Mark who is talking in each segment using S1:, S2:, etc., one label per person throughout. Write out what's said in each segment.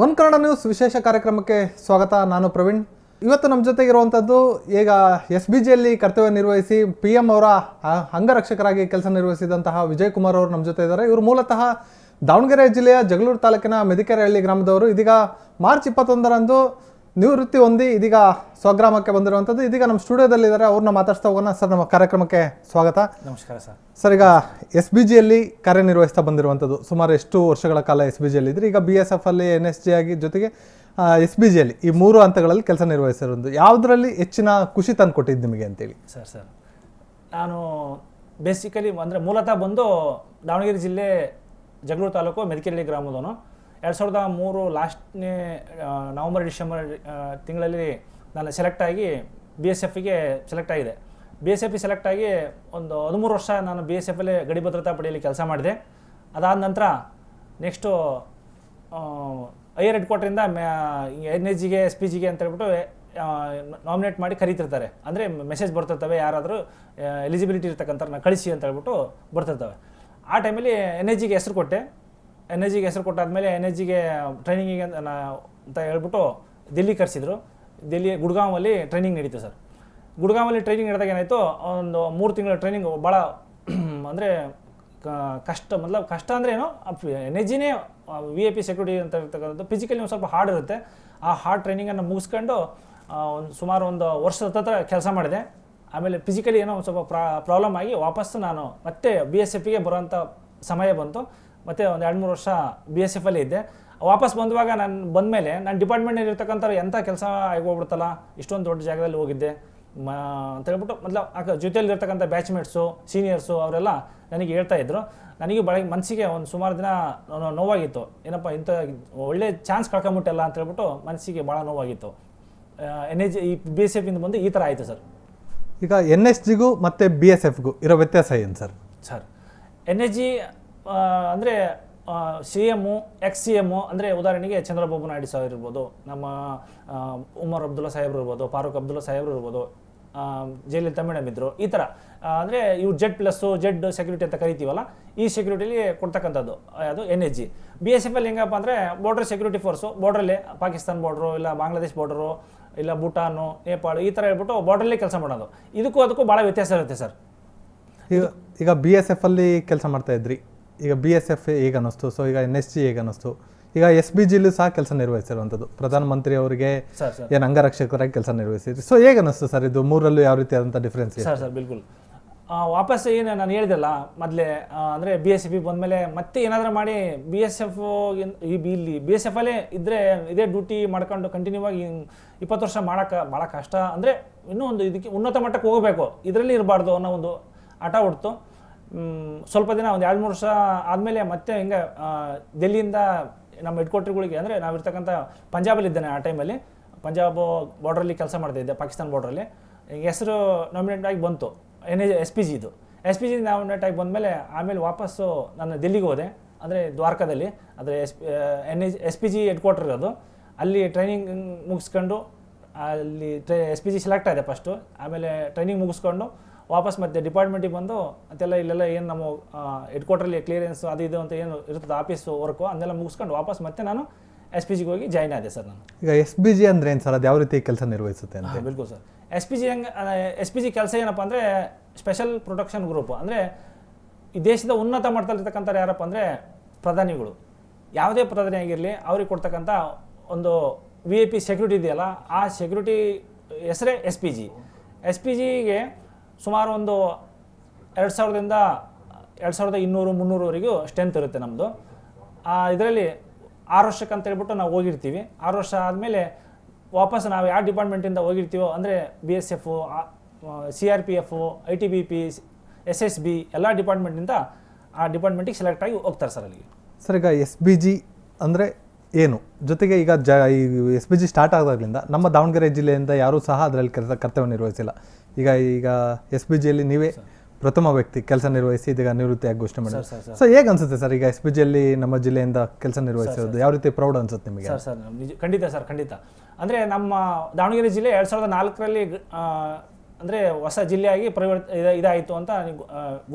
S1: One Kannada news ವಿಶೇಷ ಕಾರ್ಯಕ್ರಮಕ್ಕೆ ಸ್ವಾಗತ. ನಾನು ಪ್ರವೀಣ್. ಇವತ್ತು ನಮ್ಮ ಜೊತೆಗಿರುವಂಥದ್ದು ಈಗ SBGಯಲ್ಲಿ ಕರ್ತವ್ಯ ನಿರ್ವಹಿಸಿ PM ಅವರ ಅಂಗರಕ್ಷಕರಾಗಿ ಕೆಲಸ ನಿರ್ವಹಿಸಿದಂತಹ ವಿಜಯ್ ಕುಮಾರ್ ಅವರು ನಮ್ಮ ಜೊತೆ ಇದ್ದಾರೆ. ಇವರು ಮೂಲತಃ ದಾವಣಗೆರೆ ಜಿಲ್ಲೆಯ ಜಗಳೂರು ತಾಲೂಕಿನ ಮೆದಿಕೆರೆಹಳ್ಳಿ ಗ್ರಾಮದವರು. ಇದೀಗ ಮಾರ್ಚ್ 21ರಂದು ನಿವೃತ್ತಿ ಹೊಂದಿ ಇದೀಗ ಸ್ವಗ್ರಾಮಕ್ಕೆ ಬಂದಿರುವಂಥದ್ದು. ಇದೀಗ ನಮ್ಮ ಸ್ಟುಡಿಯೋದಲ್ಲಿದ್ದಾರೆ, ಅವ್ರನ್ನ ಮಾತಾಡ್ತಾ ಹೋಗೋಣ. ಸರ್, ನಮ್ಮ ಕಾರ್ಯಕ್ರಮಕ್ಕೆ ಸ್ವಾಗತ.
S2: ನಮಸ್ಕಾರ ಸರ್.
S1: ಸರ್, ಈಗ SBGಯಲ್ಲಿ ಕಾರ್ಯನಿರ್ವಹಿಸ್ತಾ ಬಂದಿರುವಂಥದ್ದು ಸುಮಾರು ಎಷ್ಟು ವರ್ಷಗಳ ಕಾಲ SBGಯಲ್ಲಿ ಇದ್ರಿ? ಈಗ BSF ಅಲ್ಲಿ NSG ಆಗಿ ಜೊತೆಗೆ SBGಯಲ್ಲಿ ಈ 3 ಹಂತಗಳಲ್ಲಿ ಕೆಲಸ ನಿರ್ವಹಿಸಿರೋದು ಯಾವುದರಲ್ಲಿ ಹೆಚ್ಚಿನ ಖುಷಿ ತಂದು ಕೊಟ್ಟಿದ್ದು ನಿಮಗೆ ಅಂತೇಳಿ?
S2: ಸರ್ ನಾನು ಬೇಸಿಕಲಿ ಅಂದರೆ ಮೂಲತಃ ಬಂದು ದಾವಣಗೆರೆ ಜಿಲ್ಲೆ ಜಗಳೂರು ತಾಲೂಕು ಮೆದಿಕೆರೆಹಳ್ಳಿ ಗ್ರಾಮದವನು. 2003 ಲಾಸ್ಟ್ನೇ ನವಂಬರ್ ಡಿಸೆಂಬರ್ ತಿಂಗಳಲ್ಲಿ ನಾನು ಸೆಲೆಕ್ಟ್ ಆಗಿ BSFಗೆ ಸೆಲೆಕ್ಟ್ ಆಗಿದೆ. BSFಗೆ ಸೆಲೆಕ್ಟ್ ಆಗಿ ಒಂದು 13 ವರ್ಷ ನಾನು BSFಲ್ಲೇ ಗಡಿ ಭದ್ರತಾ ಪಡೆಯಲ್ಲಿ ಕೆಲಸ ಮಾಡಿದೆ. ಅದಾದ ನಂತರ ನೆಕ್ಸ್ಟು ಹೈಯರ್ ಹೆಡ್ ಕ್ವಾರ್ಟರಿಂದ NSGಗೆ SPGಗೆ ಅಂತ ಹೇಳ್ಬಿಟ್ಟು ನಾಮಿನೇಟ್ ಮಾಡಿ ಕರೀತಿರ್ತಾರೆ. ಅಂದರೆ ಮೆಸೇಜ್ ಬರ್ತಿರ್ತವೆ, ಯಾರಾದರೂ ಎಲಿಜಿಬಿಲಿಟಿ ಇರ್ತಕ್ಕಂಥ ಕಳಿಸಿ ಅಂತ ಹೇಳ್ಬಿಟ್ಟು ಬರ್ತಿರ್ತವೆ. ಆ ಟೈಮಲ್ಲಿ NSGಗೆ ಹೆಸರು ಕೊಟ್ಟೆ. NSGಗೆ ಹೆಸರು ಕೊಟ್ಟಾದಮೇಲೆ NSGಗೆ ಟ್ರೈನಿಂಗಿಗೆ ಅಂತ ಹೇಳ್ಬಿಟ್ಟು ದಿಲ್ಲಿ ಕರೆಸಿದ್ರು. ದಿಲ್ಲಿ ಗುಡ್ಗಾಂವಲ್ಲಿ ಟ್ರೈನಿಂಗ್ ನಡೀತು ಸರ್. ಗುಡ್ಗಾಂವಲ್ಲಿ ಟ್ರೈನಿಂಗ್ ನಡೆದಾಗ ಏನಾಯಿತು, ಒಂದು 3 ತಿಂಗಳ ಟ್ರೈನಿಂಗ್ ಭಾಳ ಅಂದರೆ ಕಷ್ಟ ಅಂದರೆ ಏನು, NSGನೇ VIP ಸೆಕ್ಯೂರಿಟಿ ಅಂತ ಇರ್ತಕ್ಕಂಥದ್ದು ಫಿಸಿಕಲಿ ಒಂದು ಸ್ವಲ್ಪ ಹಾರ್ಡ್ ಇರುತ್ತೆ. ಆ ಹಾರ್ಡ್ ಟ್ರೈನಿಂಗನ್ನು ಮುಗಿಸ್ಕೊಂಡು ಸುಮಾರು ಒಂದು ವರ್ಷದ ಹತ್ರ ಕೆಲಸ ಮಾಡಿದೆ. ಆಮೇಲೆ ಫಿಸಿಕಲಿ ಏನೋ ಒಂದು ಸ್ವಲ್ಪ ಪ್ರಾಬ್ಲಮ್ ಆಗಿ ವಾಪಸ್ಸು ನಾನು ಮತ್ತೆ BSFಗೆ ಬರೋಂಥ ಸಮಯ ಬಂತು. ಮತ್ತು ಒಂದು 2-3 ವರ್ಷ BSFಲ್ಲೇ ಇದ್ದೆ. ವಾಪಸ್ ಬಂದುವಾಗ ನಾನು ಬಂದಮೇಲೆ ನನ್ನ ಡಿಪಾರ್ಟ್ಮೆಂಟಲ್ಲಿ ಇರ್ತಕ್ಕಂಥವ್ರು ಎಂಥ ಕೆಲಸ ಆಗೋಗ್ಬಿಡ್ತಲ್ಲ, ಇಷ್ಟೊಂದು ದೊಡ್ಡ ಜಾಗದಲ್ಲಿ ಹೋಗಿದ್ದೆ ಅಂತ ಹೇಳ್ಬಿಟ್ಟು ಮೊದಲು ಜೊತೆಯಲ್ಲಿ ಇರ್ತಕ್ಕಂಥ ಬ್ಯಾಚ್ಮೇಟ್ಸು ಸೀನಿಯರ್ಸು ಅವರೆಲ್ಲ ನನಗೆ ಹೇಳ್ತಾಯಿದ್ರು. ನನಗೆ ಭಾಳ ಮನಸ್ಸಿಗೆ ಒಂದು ಸುಮಾರು ದಿನ ನೋವಾಗಿತ್ತು. ಏನಪ್ಪ ಇಂಥ ಒಳ್ಳೆ ಚಾನ್ಸ್ ಕಳ್ಕೊಂಬಿಟ್ಟಲ್ಲ ಅಂತ ಹೇಳ್ಬಿಟ್ಟು ಮನಸ್ಸಿಗೆ ಭಾಳ ನೋವಾಗಿತ್ತು. ಈ BSFಯಿಂದ ಬಂದು ಈ ಥರ ಆಯಿತು ಸರ್.
S1: ಈಗ NSGಗೂ ಮತ್ತು BSFಗೂ ಇರೋ ವ್ಯತ್ಯಾಸ ಏನು ಸರ್?
S2: NSG ಅಂದರೆ CM ex-CM ಅಂದರೆ ಉದಾಹರಣೆಗೆ ಚಂದ್ರಬಾಬು ನಾಯ್ಡು ಸಾಹೇಬ್ರು ಇರ್ಬೋದು, ನಮ್ಮ ಉಮರ್ ಅಬ್ದುಲ್ಲಾ ಸಾಹೇಬ್ರು ಇರ್ಬೋದು, ಫಾರೂಕ್ ಅಬ್ದುಲ್ಲಾ ಸಾಹೇಬ್ರು ಇರ್ಬೋದು, ಜಯಲಲಿತಾ ಮೇಡಮ್ ಇದ್ದರು. ಈ ಥರ ಅಂದರೆ ಇವು ಜೆಡ್ ಸೆಕ್ಯೂರಿಟಿ ಅಂತ ಕರಿತೀವಲ್ಲ, ಈ ಸೆಕ್ಯೂರಿಟಿಲಿ ಕೊಡ್ತಕ್ಕಂಥದ್ದು ಅದು NSG. BSFಲ್ಲಿ ಹೆಂಗಪ್ಪ ಅಂದರೆ ಬಾರ್ಡರ್ ಸೆಕ್ಯೂರಿಟಿ ಫೋರ್ಸು, ಬಾರ್ಡ್ರಲ್ಲಿ ಪಾಕಿಸ್ತಾನ ಬಾರ್ಡ್ರು, ಇಲ್ಲ ಬಾಂಗ್ಲಾದೇಶ್ ಬಾರ್ಡರು, ಇಲ್ಲ ಭೂಟಾನು, ನೇಪಾಳ, ಈ ಥರ ಹೇಳ್ಬಿಟ್ಟು ಬಾರ್ಡ್ರಲ್ಲಿ ಕೆಲಸ ಮಾಡೋದು. ಇದಕ್ಕೂ ಭಾಳ ವ್ಯತ್ಯಾಸ ಇರುತ್ತೆ ಸರ್.
S1: ಈಗ BSFಲ್ಲಿ ಕೆಲಸ ಮಾಡ್ತಾ ಇದ್ರಿ, ಈಗ BSF ಹೇಗೆ ಅನ್ನಿಸ್ತು? ಸೊ ಈಗ NSG ಹೇಗೆ ಅನ್ನಿಸ್ತು? ಈಗ SBGಲೂ ಸಹ ಕೆಲಸ ನಿರ್ವಹಿಸಿರುವಂಥದ್ದು, ಪ್ರಧಾನಮಂತ್ರಿ ಅವರಿಗೆ ಏನು ಅಂಗರಕ್ಷಕರಾಗಿ ಕೆಲಸ ನಿರ್ವಹಿಸಿದ್ರಿ. ಸೊ ಹೇಗೆ ಅನ್ನಿಸ್ತು ಸರ್ ಇದು ಮೂರಲ್ಲೂ ಯಾವ ರೀತಿಯಾದಂಥ ಡಿಫ್ರೆನ್ಸ್ ಇದೆ?
S2: ಸರ್ ಬಿಲ್ಕುಲ್ ವಾಪಸ್ ಏನು ನಾನು ಹೇಳಿದೆಲ್ಲ ಮೊದಲೇ, ಅಂದರೆ BSF ಬಂದಮೇಲೆ ಮತ್ತೆ ಏನಾದರೂ ಮಾಡಿ BSF ಇಲ್ಲಿ BSFಲ್ಲೇ ಇದ್ದರೆ ಇದೇ ಡ್ಯೂಟಿ ಮಾಡ್ಕೊಂಡು ಕಂಟಿನ್ಯೂ ಆಗಿ 20 ವರ್ಷ ಮಾಡೋಕ್ಕೆ ಭಾಳ ಕಷ್ಟ. ಅಂದರೆ ಇನ್ನೂ ಒಂದು ಇದಕ್ಕೆ ಉನ್ನತ ಮಟ್ಟಕ್ಕೆ ಹೋಗಬೇಕು, ಇದರಲ್ಲಿ ಇರಬಾರ್ದು ಅನ್ನೋ ಒಂದು ಹಠ ಹುಡ್ತು. ಸ್ವಲ್ಪ ದಿನ ಒಂದು 2-3 ವರ್ಷ ಆದಮೇಲೆ ಮತ್ತೆ ಹಿಂಗೆ ಡೆಲ್ಲಿಯಿಂದ ನಮ್ಮ ಹೆಡ್ ಕ್ವಾರ್ಟರ್ಗಳಿಗೆ, ಅಂದರೆ ನಾವಿರ್ತಕ್ಕಂಥ ಪಂಜಾಬಲ್ಲಿದ್ದೇನೆ ಆ ಟೈಮಲ್ಲಿ. ಪಂಜಾಬ್ ಬಾರ್ಡ್ರಲ್ಲಿ ಕೆಲಸ ಮಾಡ್ತಾಯಿದ್ದೆ, ಪಾಕಿಸ್ತಾನ ಬಾರ್ಡ್ರಲ್ಲಿ. ಹೆಸರು ನಾಮಿನೇಟ್ ಆಗಿ ಬಂತು SPG ನಾಮಿನೇಟ್ ಆಗಿ ಬಂದಮೇಲೆ ಆಮೇಲೆ ವಾಪಸ್ಸು ನಾನು ದಿಲ್ಲಿಗೆ ಹೋದೆ, ಅಂದರೆ ದ್ವಾರಕಾದಲ್ಲಿ. ಅಂದರೆ SPG ಹೆಡ್ ಕ್ವಾರ್ಟರ್ ಇರೋದು. ಅಲ್ಲಿ ಟ್ರೈನಿಂಗ್ ಮುಗಿಸ್ಕೊಂಡು ಅಲ್ಲಿ SPG ಸೆಲೆಕ್ಟ್ ಆಗಿದೆ ಫಸ್ಟು. ಆಮೇಲೆ ಟ್ರೈನಿಂಗ್ ಮುಗಿಸ್ಕೊಂಡು ವಾಪಸ್ ಮತ್ತೆ ಡಿಪಾರ್ಟ್ಮೆಂಟಿಗೆ ಬಂದು ಅಂತೆಲ್ಲ ಇಲ್ಲೆಲ್ಲ ಏನು ನಮ್ಮ ಹೆಡ್ ಕ್ವಾರ್ಟರ್ಲಿ ಕ್ಲಿಯರೆನ್ಸ್ ಅದು ಇದು ಅಂತ ಏನು ಇರ್ತದೆ ಆಫೀಸು ವರ್ಕು, ಅದನ್ನೆಲ್ಲ ಮುಗಿಸ್ಕೊಂಡು ವಾಪಸ್ ಮತ್ತೆ ನಾನು SPGಗೆ ಹೋಗಿ ಜಾಯ್ನ್ ಆದೆ ಸರ್ ನಾನು.
S1: ಈಗ SBG ಅಂದರೆ ಏನು ಸರ್? ಅದು ಯಾವ ರೀತಿ ಕೆಲಸ ನಿರ್ವಹಿಸುತ್ತೆ ಅಂತ?
S2: ಬಿಲ್ಕುಲ್ ಸರ್. SPG ಕೆಲಸ ಏನಪ್ಪ ಅಂದರೆ ಸ್ಪೆಷಲ್ ಪ್ರೊಟೆಕ್ಷನ್ ಗ್ರೂಪ್. ಅಂದರೆ ಈ ದೇಶದ ಉನ್ನತ ಮಟ್ಟದಲ್ಲಿರ್ತಕ್ಕಂಥವ್ರು ಯಾರಪ್ಪ ಅಂದರೆ ಪ್ರಧಾನಿಗಳು, ಯಾವುದೇ ಪ್ರಧಾನಿ ಆಗಿರಲಿ ಅವ್ರಿಗೆ ಕೊಡ್ತಕ್ಕಂಥ ಒಂದು VIP ಸೆಕ್ಯೂರಿಟಿ ಇದೆಯಲ್ಲ, ಆ ಸೆಕ್ಯೂರಿಟಿ ಹೆಸರೇ SPGಗೆ ಸುಮಾರು ಒಂದು 2000ದಿಂದ 2200-300ವರೆಗೂ ಸ್ಟ್ರೆಂತ್ ಇರುತ್ತೆ ನಮ್ಮದು. ಇದರಲ್ಲಿ 6 ವರ್ಷಕ್ಕೆ ಅಂತ ಹೇಳ್ಬಿಟ್ಟು ನಾವು ಹೋಗಿರ್ತೀವಿ. 6 ವರ್ಷ ಆದಮೇಲೆ ವಾಪಸ್ ನಾವು ಯಾವ ಡಿಪಾರ್ಟ್ಮೆಂಟಿಂದ ಹೋಗಿರ್ತೀವೋ, ಅಂದರೆ BSF, CRPF, ITBP, SSB ಎಲ್ಲ ಡಿಪಾರ್ಟ್ಮೆಂಟಿಂದ ಆ ಡಿಪಾರ್ಟ್ಮೆಂಟಿಗೆ ಸೆಲೆಕ್ಟ್ ಆಗಿ ಹೋಗ್ತಾರೆ ಸರ್ ಅಲ್ಲಿಗೆ.
S1: ಸರ್, ಈಗ SBG ಅಂದರೆ ಏನು? ಜೊತೆಗೆ ಈಗ ಈ SBG ಸ್ಟಾರ್ಟ್ ಆದಾಗಲಿಂದ ನಮ್ಮ ದಾವಣಗೆರೆ ಜಿಲ್ಲೆಯಿಂದ ಯಾರೂ ಸಹ ಅದರಲ್ಲಿ ಕರ್ತವ್ಯ ನಿರ್ವಹಿಸಿಲ್ಲ. ಈಗ SBGಯಲ್ಲಿ ನೀವೇ ಪ್ರಥಮ ವ್ಯಕ್ತಿ ಕೆಲಸ ನಿರ್ವಹಿಸಿ ಇದೀಗ ನಿವೃತ್ತಿಯಾಗಿ ಘೋಷಣೆ ಮಾಡಿ. ಸೊ ಹೇಗೆ ಅನ್ಸುತ್ತೆ ಸರ್ ಈಗ SBGಯಲ್ಲಿ ನಮ್ಮ ಜಿಲ್ಲೆಯಿಂದ ಕೆಲಸ ನಿರ್ವಹಿಸಿರೋದು? ಯಾವ ರೀತಿ ಪ್ರೌಡ್ ಅನ್ಸುತ್ತೆ ನಿಮಗೆ?
S2: ಖಂಡಿತ. ಅಂದರೆ ನಮ್ಮ ದಾವಣಗೆರೆ ಜಿಲ್ಲೆ 2004ರಲ್ಲಿ ಅಂದರೆ ಹೊಸ ಜಿಲ್ಲೆಯಾಗಿ ಇದಾಯಿತು ಅಂತ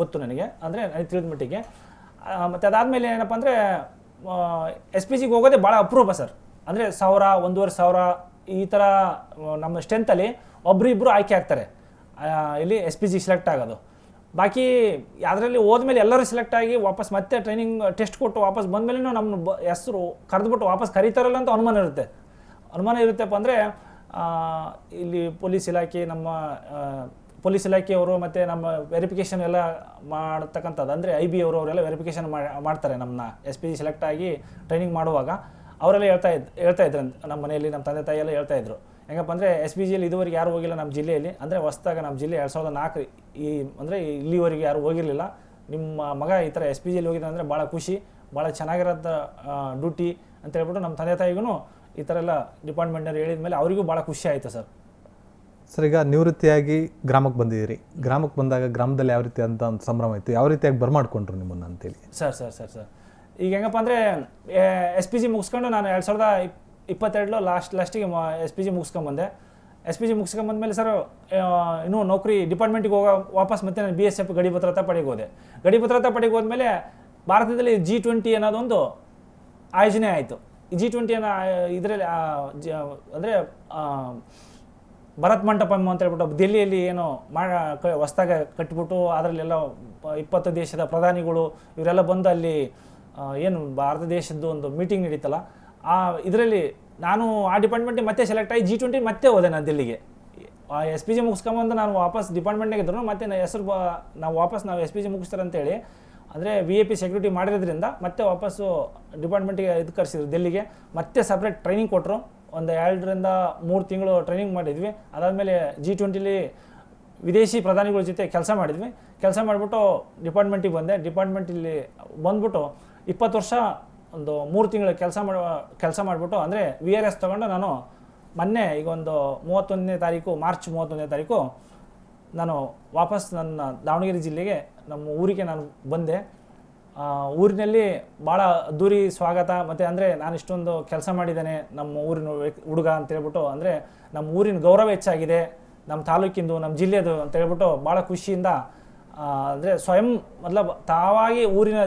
S2: ಗೊತ್ತು ನನಗೆ, ಅಂದರೆ ನನಗೆ ತಿಳಿದ ಮಟ್ಟಿಗೆ. ಮತ್ತು ಅದಾದಮೇಲೆ ಏನಪ್ಪ ಅಂದರೆ SPGಗೆ ಹೋಗೋದೇ ಭಾಳ ಅಪರೂಪ ಸರ್. ಅಂದರೆ 1000 1500 ಈ ಥರ ನಮ್ಮ ಸ್ಟ್ರೆಂತಲ್ಲಿ ಒಬ್ರಿಬ್ರು ಆಯ್ಕೆ ಆಗ್ತಾರೆ ಇಲ್ಲಿ SPG ಸೆಲೆಕ್ಟ್ ಆಗೋದು. ಬಾಕಿ ಅದರಲ್ಲಿ ಹೋದ್ಮೇಲೆ ಎಲ್ಲರೂ ಸೆಲೆಕ್ಟ್ ಆಗಿ ವಾಪಸ್ ಮತ್ತೆ ಟ್ರೈನಿಂಗ್ ಟೆಸ್ಟ್ ಕೊಟ್ಟು ವಾಪಸ್ ಬಂದಮೇಲೆ ನಮ್ಮ ಹೆಸರು ಕರೆದ್ಬಿಟ್ಟು ವಾಪಸ್ ಕರೀತಾರಲ್ಲ ಅಂತ ಅನುಮಾನ ಇರುತ್ತಪ್ಪ ಅಂದರೆ ಇಲ್ಲಿ ಪೊಲೀಸ್ ಇಲಾಖೆ ನಮ್ಮ ಪೊಲೀಸ್ ಇಲಾಖೆಯವರು ಮತ್ತು ನಮ್ಮ ವೆರಿಫಿಕೇಷನ್ ಎಲ್ಲ ಮಾಡ್ತಕ್ಕಂಥದ್ದು ಅಂದರೆ IB ಅವರೆಲ್ಲ ವೆರಿಫಿಕೇಷನ್ ಮಾಡ್ತಾರೆ ನಮ್ಮನ್ನ SPG ಸೆಲೆಕ್ಟ್ ಆಗಿ ಟ್ರೈನಿಂಗ್ ಮಾಡುವಾಗ. ಅವರೆಲ್ಲ ಹೇಳ್ತಾ ಇದ್ರು ನಮ್ಮ ಮನೆಯಲ್ಲಿ ನಮ್ಮ ತಂದೆ ತಾಯಿ ಎಲ್ಲ ಹೇಳ್ತಾಯಿದ್ರು. ಹೆಂಗಪ್ಪ ಅಂದರೆ SPGಯಲ್ಲಿ ಇದುವರೆಗೆ ಯಾರು ಹೋಗಿಲ್ಲ ನಮ್ಮ ಜಿಲ್ಲೆಯಲ್ಲಿ, ಅಂದರೆ ಹೊಸದಾಗ ನಮ್ಮ ಜಿಲ್ಲೆ 2004 ಅಂದರೆ ಇಲ್ಲಿವರೆಗೆ ಯಾರು ಹೋಗಿರಲಿಲ್ಲ. ನಿಮ್ಮ ಮಗ ಈ ಥರ SPGಯಲ್ಲಿ ಹೋಗಿದ್ದ ಅಂದರೆ ಭಾಳ ಖುಷಿ, ಭಾಳ ಚೆನ್ನಾಗಿರೋಂಥ ಡ್ಯೂಟಿ ಅಂತ ಹೇಳ್ಬಿಟ್ಟು ನಮ್ಮ ತಂದೆ ತಾಯಿಗೂ ಈ ಥರ ಎಲ್ಲ ಡಿಪಾರ್ಟ್ಮೆಂಟ್ನವ್ರು ಹೇಳಿದ ಮೇಲೆ ಅವರಿಗೂ ಭಾಳ ಖುಷಿ ಆಯಿತು ಸರ್.
S1: ಸರ್, ಈಗ ನಿವೃತ್ತಿಯಾಗಿ ಗ್ರಾಮಕ್ಕೆ ಬಂದಿದ್ದೀರಿ. ಗ್ರಾಮಕ್ಕೆ ಬಂದಾಗ ಗ್ರಾಮದಲ್ಲಿ ಯಾವ ರೀತಿ ಅಂತ ಒಂದು ಸಂಭ್ರಮ ಇತ್ತು, ಯಾವ ರೀತಿಯಾಗಿ ಬರ್ಮಾಡ್ಕೊಂಡ್ರು ನಿಮ್ಮನ್ನು ಅಂತೇಳಿ?
S2: ಸರ್ ಈಗ ಹೆಂಗಪ್ಪ ಅಂದರೆ SPG ಮುಗಿಸ್ಕೊಂಡು ನಾನು 2022 ಲಾಸ್ಟಿಗೆ SPG ಮುಗಿಸ್ಕೊಂಬಂದೆ. SPG ಮುಗಿಸ್ಕೊಂಬಂದ್ಮೇಲೆ ಸರ್ ಇನ್ನೂ ನೌಕರಿ ಡಿಪಾರ್ಟ್ಮೆಂಟಿಗೆ ವಾಪಸ್ ಮತ್ತೆ ನಾನು BSF ಗಡಿ ಭದ್ರತಾ ಪಡೆಗೆ ಹೋದೆ. ಗಡಿ ಭದ್ರತಾ ಪಡೆಗೆ ಹೋದ್ಮೇಲೆ ಭಾರತದಲ್ಲಿ G20 ಅನ್ನೋದೊಂದು ಆಯೋಜನೆ ಆಯಿತು. ಈ G20 ಅನ್ನೋ ಇದರಲ್ಲಿ ಅಂದರೆ ಭರತ್ ಮಂಟಪಂ ಅಂತ ಹೇಳ್ಬಿಟ್ಟು ದೆಹಲಿಯಲ್ಲಿ ಏನೋ ಹೊಸ್ದಾಗ ಕಟ್ಟಿಬಿಟ್ಟು ಅದರಲ್ಲೆಲ್ಲ 20 ದೇಶದ ಪ್ರಧಾನಿಗಳು ಇವರೆಲ್ಲ ಬಂದು ಅಲ್ಲಿ ಏನು ಭಾರತ ದೇಶದ್ದು ಒಂದು ಮೀಟಿಂಗ್ ನಡೀತಲ್ಲ, ಇದರಲ್ಲಿ ನಾನು ಆ ಡಿಪಾರ್ಟ್ಮೆಂಟಿಗೆ ಮತ್ತೆ ಸೆಲೆಕ್ಟ್ ಆಗಿ G20 ಮತ್ತೆ ಹೋದೆ ನಾನು ದಿಲ್ಲಿಗೆ. SPG ಮುಗಿಸ್ಕೊಂಬಂದು ನಾನು ವಾಪಸ್ ಡಿಪಾರ್ಟ್ಮೆಂಟ್ನಾಗ ಇದ್ರು ಮತ್ತೆ ಹೆಸರು ನಾವು SPG ಮುಗಿಸ್ತಾರೆ ಅಂತೇಳಿ ಅಂದರೆ VIP ಸೆಕ್ಯೂರಿಟಿ ಮಾಡಿರೋದ್ರಿಂದ ಮತ್ತೆ ವಾಪಸ್ಸು ಡಿಪಾರ್ಟ್ಮೆಂಟಿಗೆ ಕರೆಸಿದ್ರು ದಿಲ್ಲಿಗೆ. ಮತ್ತೆ ಸಪ್ರೇಟ್ ಟ್ರೈನಿಂಗ್ ಕೊಟ್ಟರು. ಒಂದು 2 ರಿಂದ 3 ತಿಂಗಳು ಟ್ರೈನಿಂಗ್ ಮಾಡಿದ್ವಿ. ಅದಾದಮೇಲೆ G20ಲಿ ವಿದೇಶಿ ಪ್ರಧಾನಿಗಳ ಜೊತೆ ಕೆಲಸ ಮಾಡಿಬಿಟ್ಟು ಡಿಪಾರ್ಟ್ಮೆಂಟಿಗೆ ಬಂದೆ. ಡಿಪಾರ್ಟ್ಮೆಂಟಲ್ಲಿ ಬಂದ್ಬಿಟ್ಟು 20 ವರ್ಷ ಒಂದು 3 ತಿಂಗಳು ಕೆಲಸ ಮಾಡಿಬಿಟ್ಟು ಅಂದರೆ VRS ತೊಗೊಂಡು ನಾನು ಮೊನ್ನೆ ಈಗ ಒಂದು ಮಾರ್ಚ್ 31ನೇ ತಾರೀಕು ನಾನು ವಾಪಸ್ ನನ್ನ ದಾವಣಗೆರೆ ಜಿಲ್ಲೆಗೆ ನಮ್ಮ ಊರಿಗೆ ನಾನು ಬಂದೆ. ಊರಿನಲ್ಲಿ ಭಾಳ ಅದ್ದೂರಿ ಸ್ವಾಗತ ಮತ್ತು ಅಂದರೆ ನಾನು ಇಷ್ಟೊಂದು ಕೆಲಸ ಮಾಡಿದ್ದೇನೆ ನಮ್ಮ ಊರಿನ ಹುಡುಗ ಅಂತೇಳ್ಬಿಟ್ಟು, ಅಂದರೆ ನಮ್ಮ ಊರಿನ ಗೌರವ ಹೆಚ್ಚಾಗಿದೆ, ನಮ್ಮ ತಾಲೂಕಿಂದು ನಮ್ಮ ಜಿಲ್ಲೆದು ಅಂತ ಹೇಳ್ಬಿಟ್ಟು ಭಾಳ ಖುಷಿಯಿಂದ ಅಂದರೆ ಸ್ವಯಂ ತಾವಾಗಿ ಊರಿನ